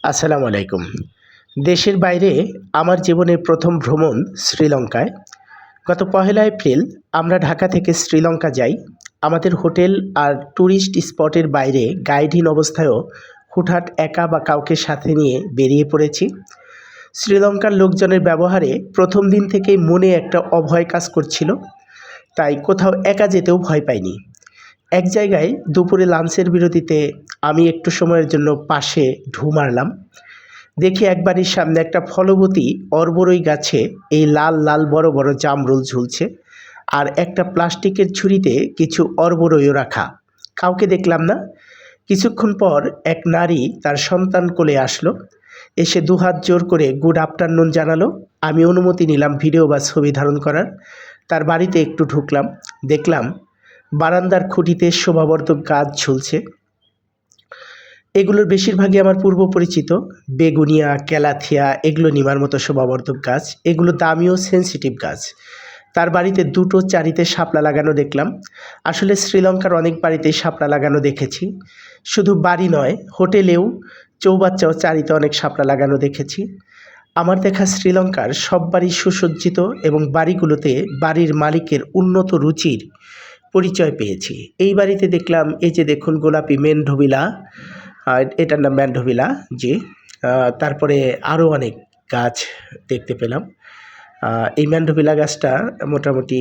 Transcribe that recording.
আসসালামু আলাইকুম। দেশের বাইরে আমার জীবনের প্রথম ভ্রমণ শ্রীলঙ্কায়। গত ১লা এপ্রিল আমরা ঢাকা থেকে শ্রীলঙ্কা যাই। আমাদের হোটেল আর ট্যুরিস্ট স্পটের বাইরে গাইডহীন অবস্থায়ও হুটহাট একা বা কাউকে সাথে নিয়ে বেরিয়ে পড়েছি। শ্রীলঙ্কার লোকজনের ব্যবহারে প্রথম দিন থেকেই মনে একটা অভয় কাজ করছিল, তাই কোথাও একা যেতেও ভয় পাইনি। এক জায়গায় দুপুরে লাঞ্চের বিরতিতে আমি একটু সময়ের জন্য পাশে ঢুঁ মারলাম। দেখি এক বাড়ির সামনে একটা ফলবতী অর্বরই গাছে এই লাল লাল বড় বড় জামরুল ঝুলছে, আর একটা প্লাস্টিকের ঝুড়িতে কিছু অর্বরইও রাখা। কাউকে দেখলাম না। কিছুক্ষণ পর এক নারী তার সন্তান কোলে আসলো, এসে দুহাত জোর করে গুড আফটারনুন জানালো। আমি অনুমতি নিলাম ভিডিও বা ছবি ধারণ করার। তার বাড়িতে একটু ঢুকলাম, দেখলাম বারান্দার খুঁটিতে শোভাবর্ধক গাছ ঝুলছে। এগুলোর বেশিরভাগই আমার পূর্ব পরিচিত, বেগুনিয়া, ক্যালাথিয়া, এগুলো নিমার মতো শোভাবর্ধক গাছ। এগুলো দামি ও সেন্সিটিভ গাছ। তার বাড়িতে দুটো চারিতে শাপলা লাগানো দেখলাম। আসলে শ্রীলঙ্কার অনেক বাড়িতেই শাপলা লাগানো দেখেছি। শুধু বাড়ি নয়, হোটেলেও চৌবাচ্চা ও চারিতে অনেক শাপলা লাগানো দেখেছি। আমার দেখা শ্রীলঙ্কার সব বাড়ি সুসজ্জিত এবং বাড়িগুলোতে বাড়ির মালিকের উন্নত রুচির পরিচয় পেয়েছি। এই বাড়িতে দেখলাম, এই যে দেখুন গোলাপি মেন্ডোভিলা, এটার নাম ম্যান্ডোভিলা, জি। তারপরে আরও অনেক গাছ দেখতে পেলাম। এই ম্যান্ডোভিলা গাছটা মোটামুটি